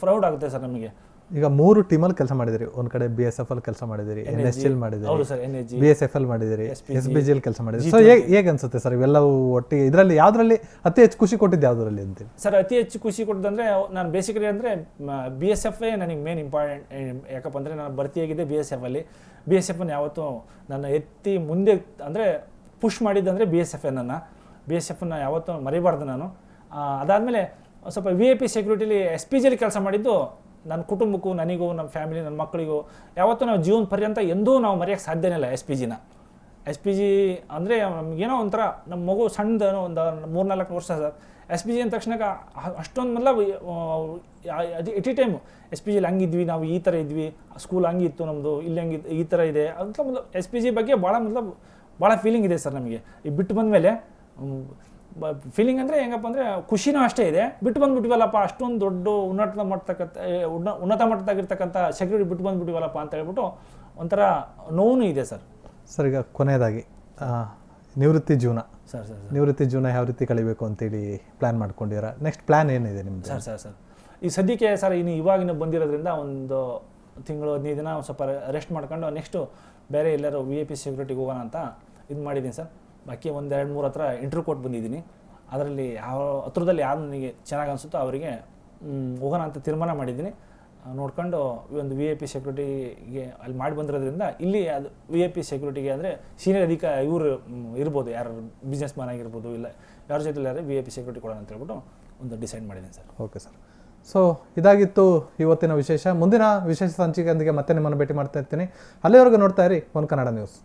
S2: ಪ್ರೌಡ್ ಆಗುತ್ತೆ ಸರ್ ನಮಗೆ.
S1: ಈಗ 3 ಟೀಮಲ್ಲಿ ಕೆಲಸ ಮಾಡಿದಿರಿ. ಒಂದು ಕಡೆ BSF ಕೆಲಸ ಮಾಡಿದಿರಿ, NSGL ಮಾಡಿದಿರಿ, BSF ಮಾಡಿದಿರಿ, SBGL ಕೆಲಸ ಮಾಡಿದಿರಿ. ಸೊ ಹೇಗೆ ಅನ್ಸುತ್ತೆ ಸರ್ ಇವೆಲ್ಲವೂ ಒಟ್ಟಿಗೆ? ಇದರಲ್ಲಿ ಯಾವುದರಲ್ಲಿ ಅತಿ ಹೆಚ್ಚು ಖುಷಿ ಕೊಟ್ಟಿದ್ದು ಯಾವುದರಲ್ಲಿ ಅಂತೀವಿ
S2: ಸರ್? ಅತಿ ಹೆಚ್ಚು ಖುಷಿ ಕೊಟ್ಟಿದ್ದಂದರೆ ನಾನು ಬೇಸಿಕಲಿ ಅಂದರೆ BSF ನನಗೆ ಮೇನ್ ಇಂಪಾರ್ಟೆಂಟ್. ಯಾಕಪ್ಪ ಅಂದರೆ ನಾನು ಭರ್ತಿಯಾಗಿದ್ದೆ BSFಲ್ಲಿ. BSFನ ಯಾವತ್ತೂ ನನ್ನ ಎತ್ತಿ ಮುಂದೆ ಅಂದರೆ ಪುಷ್ ಮಾಡಿದ್ದಂದರೆ BSFನ ಯಾವತ್ತೂ ಮರಿಬಾರ್ದು ನಾನು. ಅದಾದಮೇಲೆ ಸ್ವಲ್ಪ VIP ಸೆಕ್ಯೂರಿಟಿಲಿ SPGಲಿ ಕೆಲಸ ಮಾಡಿದ್ದು ನನ್ನ ಕುಟುಂಬಕ್ಕೂ, ನನಗೂ, ನಮ್ಮ ಫ್ಯಾಮಿಲಿ, ನನ್ನ ಮಕ್ಕಳಿಗೂ ಯಾವತ್ತೂ ನಾವು ಜೀವನ ಪರ್ಯಂತ ಎಂದೂ ನಾವು ಮರೆಯೋಕ್ಕೆ ಸಾಧ್ಯನೇ ಇಲ್ಲ SPG ಅಂದರೆ ನಮಗೇನೋ ಒಂಥರ ನಮ್ಮ ಮಗು ಸಣ್ಣದು ಒಂದು 3-4 ವರ್ಷ ಸರ್. SPG ಅಂದ ತಕ್ಷಣ ಅಷ್ಟೊಂದು ಮತ್ಲಬ್ ಎಟ್ ಟೈಮು SPGಲಿ ಹಂಗಿದ್ವಿ, ನಾವು ಈ ಥರ ಇದ್ವಿ, ಸ್ಕೂಲ್ ಹಂಗಿತ್ತು ನಮ್ಮದು, ಇಲ್ಲಿ ಹಂಗಿತ್ತು, ಈ ಥರ ಇದೆ ಅಂತ ಮೊದಲು SPG ಬಗ್ಗೆ ಭಾಳ ಫೀಲಿಂಗ್ ಇದೆ ಸರ್ ನಮಗೆ. ಈ ಬಿಟ್ಟು ಬಂದಮೇಲೆ ಫೀಲಿಂಗ್ ಅಂದರೆ ಹೆಂಗಪ್ಪ ಅಂದರೆ ಖುಷಿನೂ ಅಷ್ಟೇ ಇದೆ, ಬಿಟ್ಟು ಬಂದುಬಿಟ್ಟಿವಲ್ಲಪ್ಪ ಅಷ್ಟೊಂದು ದೊಡ್ಡ ಉನ್ನತ ಮಟ್ಟದಾಗಿರ್ತಕ್ಕಂಥ ಸೆಕ್ಯೂರಿಟಿ ಬಿಟ್ಟು ಬಂದುಬಿಟ್ಟಿವಲ್ಲಪ್ಪ ಅಂತ ಹೇಳ್ಬಿಟ್ಟು ಒಂಥರ ನೋವು ಇದೆ ಸರ್.
S1: ಸರ್ ಈಗ ಕೊನೆಯದಾಗಿ ನಿವೃತ್ತಿ ಜೀವನ ಯಾವ ರೀತಿ ಕಳಿಬೇಕು ಅಂತೇಳಿ ಪ್ಲ್ಯಾನ್ ಮಾಡ್ಕೊಂಡಿರ? ನೆಕ್ಸ್ಟ್ ಪ್ಲ್ಯಾನ್ ಏನಿದೆ ನಿಮ್ದು?
S2: ಸರ್ ಈ ಸದ್ಯಕ್ಕೆ ಸರ್ ಇವಾಗಿನ ಬಂದಿರೋದ್ರಿಂದ ಒಂದು ತಿಂಗಳು 15 ದಿನ ಸ್ವಲ್ಪ ರೆಸ್ಟ್ ಮಾಡ್ಕೊಂಡು ನೆಕ್ಸ್ಟು ಬೇರೆ ಎಲ್ಲರೂ VIP ಸೆಕ್ಯೂರಿಟಿಗೆ ಹೋಗೋಣ ಅಂತ ಇದು ಮಾಡಿದ್ದೀನಿ ಸರ್. ಬಾಕಿ 1-2-3 ಹತ್ರ ಇಂಟರ್ವ್ಯೂ ಕೊಟ್ಟು ಬಂದಿದ್ದೀನಿ. ಅದರಲ್ಲಿ ಯಾವ ಹತ್ರದಲ್ಲಿ ಯಾರು ನನಗೆ ಚೆನ್ನಾಗಿ ಅನಿಸುತ್ತೋ ಅವರಿಗೆ ಹೋಗೋಣ ಅಂತ ತೀರ್ಮಾನ ಮಾಡಿದ್ದೀನಿ. ನೋಡ್ಕೊಂಡು ಒಂದು VIP ಸೆಕ್ಯೂರಿಟಿಗೆ ಅಲ್ಲಿ ಮಾಡಿ ಬಂದಿರೋದ್ರಿಂದ ಇಲ್ಲಿ ಅದು VIP ಸೆಕ್ಯೂರಿಟಿಗೆ ಅಂದರೆ ಸೀನಿಯರ್ ಇವರು ಇರ್ಬೋದು, ಯಾರು ಬಿಸ್ನೆಸ್ ಮ್ಯಾನ್ ಆಗಿರ್ಬೋದು, ಇಲ್ಲ ಯಾರ ಜೊತೆ ಯಾರು VIP ಸೆಕ್ಯೂರಿಟಿ ಕೊಡೋಣ ಅಂತ ಹೇಳ್ಬಿಟ್ಟು ಒಂದು ಡಿಸೈಡ್ ಮಾಡಿದ್ದೀನಿ ಸರ್.
S1: Okay sir. ಸೊ ಇದಾಗಿತ್ತು ಇವತ್ತಿನ ವಿಶೇಷ. ಮುಂದಿನ ವಿಶೇಷ ಸಂಚಿಕೆಯೊಂದಿಗೆ ಮತ್ತೆ ನಿಮ್ಮನ್ನು ಭೇಟಿ ಮಾಡ್ತಾ ಇರ್ತೀನಿ. ಅಲ್ಲಿವರೆಗೂ ನೋಡ್ತಾ ಇರಿ ಒನ್ ಕನ್ನಡ ನ್ಯೂಸ್.